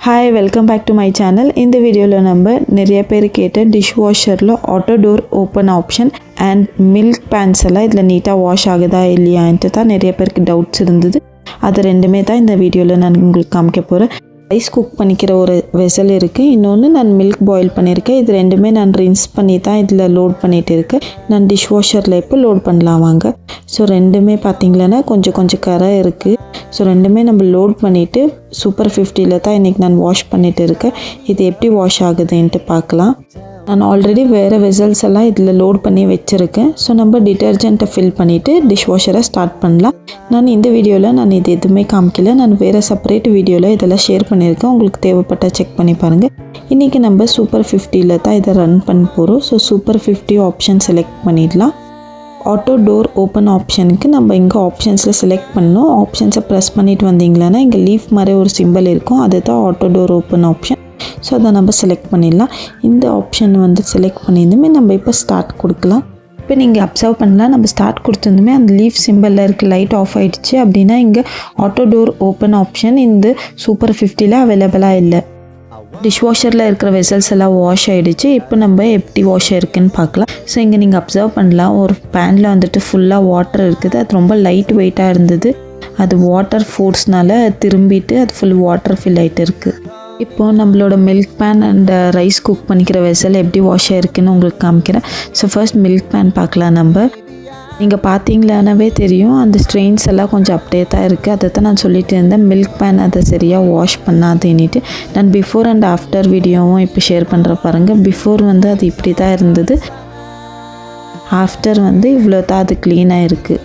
Hi, welcome back to my channel. In the video நம்ம நிறைய பேர் கேட்ட dishwasherல auto door open option and milk pans எல்லாம் இதுல நீட்டா வாஷ் ஆகுதா இல்லையான்ட்டு தான் நிறைய பேருக்கு டவுட்ஸ் இருந்தது. அது ரெண்டுமே தான் இந்த வீடியோல நான் உங்களுக்கு காமிக்க போறேன். ரைஸ் குக் பண்ணிக்கிற ஒரு வெசல் இருக்குது, இன்னொன்று நான் மில்க் பாயில் பண்ணியிருக்கேன். இது ரெண்டுமே நான் ரின்ஸ் பண்ணி தான் இதில் லோட் பண்ணிகிட்டு இருக்கேன். நான் டிஷ் வாஷரில் இப்போ லோட் பண்ணலாம் வாங்க. ஸோ ரெண்டுமே பார்த்திங்களன்னா கொஞ்சம் கரை இருக்குது. ஸோ ரெண்டுமே நம்ம லோட் பண்ணிவிட்டு சூப்பர் 50ல் தான் இன்றைக்கி நான் வாஷ் பண்ணிகிட்டு இருக்கேன். இது எப்படி வாஷ் ஆகுதுன்ட்டு பார்க்கலாம். நான் ஆல்ரெடி வேறு வெசல்ஸ் எல்லாம் இதில் லோட் பண்ணி வச்சுருக்கேன். ஸோ நம்ம டிட்டர்ஜென்ட்டை ஃபில் பண்ணிவிட்டு டிஷ் வாஷரை ஸ்டார்ட் பண்ணலாம். நான் இந்த வீடியோவில் நான் இது எதுவுமே காமிக்கல, நான் வேறு செப்பரேட் வீடியோவில் இதெல்லாம் ஷேர் பண்ணியிருக்கேன். உங்களுக்கு தேவைப்பட்ட செக் பண்ணி பாருங்கள். இன்றைக்கி நம்ம சூப்பர் 50ல் தான் இதை ரன் பண்ண போகிறோம். ஸோ சூப்பர் 50 ஆப்ஷன் செலக்ட் பண்ணிடலாம். ஆட்டோ டோர் ஓப்பன் ஆப்ஷனுக்கு நம்ம இங்கே ஆப்ஷன்ஸில் செலக்ட் பண்ணணும். ஆப்ஷன்ஸை ப்ரெஸ் பண்ணிட்டு வந்தீங்களன்னா இங்கே லீஃப் மாதிரி ஒரு சிம்பிள் இருக்கும், அதுதான் auto door open option. So அதை நம்ம செலக்ட் பண்ணிடலாம். இந்த ஆப்ஷன் செலக்ட் பண்ணியிருந்துமே நம்ம இப்போ ஸ்டார்ட் கொடுக்கலாம். இப்போ நீங்கள் அப்சர்வ் பண்ணலாம், நம்ம ஸ்டார்ட் கொடுத்துருந்துமே அந்த லீஃப் சிம்பிளில் இருக்க லைட் ஆஃப் ஆகிடுச்சு. அப்படின்னா இங்கே ஆட்டோ டோர் ஓப்பன் ஆப்ஷன் இந்த சூப்பர் 50ல் அவைலபிளாக இல்லை. டிஷ்வாஷரில் இருக்கிற வெசல்ஸ் எல்லாம் வாஷ் ஆகிடுச்சு. இப்போ நம்ம எப்படி வாஷ் ஆகிருக்குன்னு பார்க்கலாம். ஸோ இங்கே நீங்கள் அப்சர்வ் பண்ணலாம், ஒரு பேனில் ஃபுல்லாக வாட்டர் இருக்குது. அது ரொம்ப லைட் வெயிட்டாக இருந்தது. அது வாட்டர் ஃபோர்ஸ்னால திரும்பிட்டு அது ஃபுல் வாட்டர் ஃபில் ஆகிட்டு இருக்குது. இப்போது நம்மளோட milk pan and rice cook பண்ணிக்கிற வெசல் எப்படி வாஷ் ஆகிருக்குன்னு உங்களுக்கு காமிக்கிறேன். ஸோ ஃபர்ஸ்ட் மில்க் பேன் பார்க்கலாம். நம்ம நீங்கள் பார்த்தீங்களானவே தெரியும், அந்த ஸ்ட்ரெயின்ஸ் எல்லாம் கொஞ்சம் அப்படியே தான் இருக்குது. அதை தான் நான் சொல்லிட்டு இருந்தேன், மில்க் பேன் அதை சரியாக வாஷ் பண்ணாதேன்னுட்டு. நான் பிஃபோர் அண்ட் ஆஃப்டர் வீடியோவும் இப்போ ஷேர் பண்ணுற பாருங்கள். பிஃபோர் அது இப்படி தான் இருந்தது, ஆஃப்டர் இவ்வளோ தான் அது க்ளீனாக இருக்குது.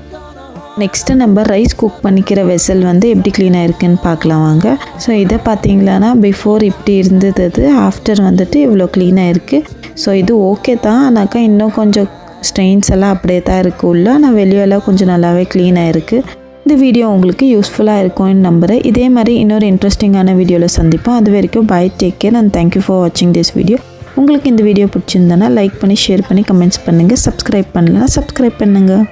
நெக்ஸ்ட்டு நம்ம ரைஸ் குக் பண்ணிக்கிற வெசல் எப்படி க்ளீனாக இருக்குதுன்னு பார்க்கலாம் வாங்க. ஸோ இதை பார்த்தீங்களான்னா பிஃபோர் இப்படி இருந்தது, அது ஆஃப்டர் இவ்வளோ க்ளீனாக இருக்குது. ஸோ இது ஓகே தான், ஆனாக்கா இன்னும் கொஞ்சம் ஸ்ட்ரெயின்ஸ் எல்லாம் அப்படியே தான் இருக்குது உள்ள. ஆனால் வெளியெல்லாம் கொஞ்சம் நல்லாவே க்ளீனாக இருக்குது. இந்த வீடியோ உங்களுக்கு யூஸ்ஃபுல்லாக இருக்கும்னு நம்புகிறேன். இதே மாதிரி இன்னொரு இன்ட்ரெஸ்டிங்கான வீடியோவில் சந்திப்போம். அது வரைக்கும் bye, take care and thank you for வாட்சிங் திஸ் வீடியோ. உங்களுக்கு இந்த வீடியோ பிடிச்சிருந்தனா லைக் பண்ணி, ஷேர் பண்ணி, கமெண்ட்ஸ் பண்ணுங்கள். சப்ஸ்கிரைப் பண்ணலன்னா சப்ஸ்கிரைப் பண்ணுங்கள்.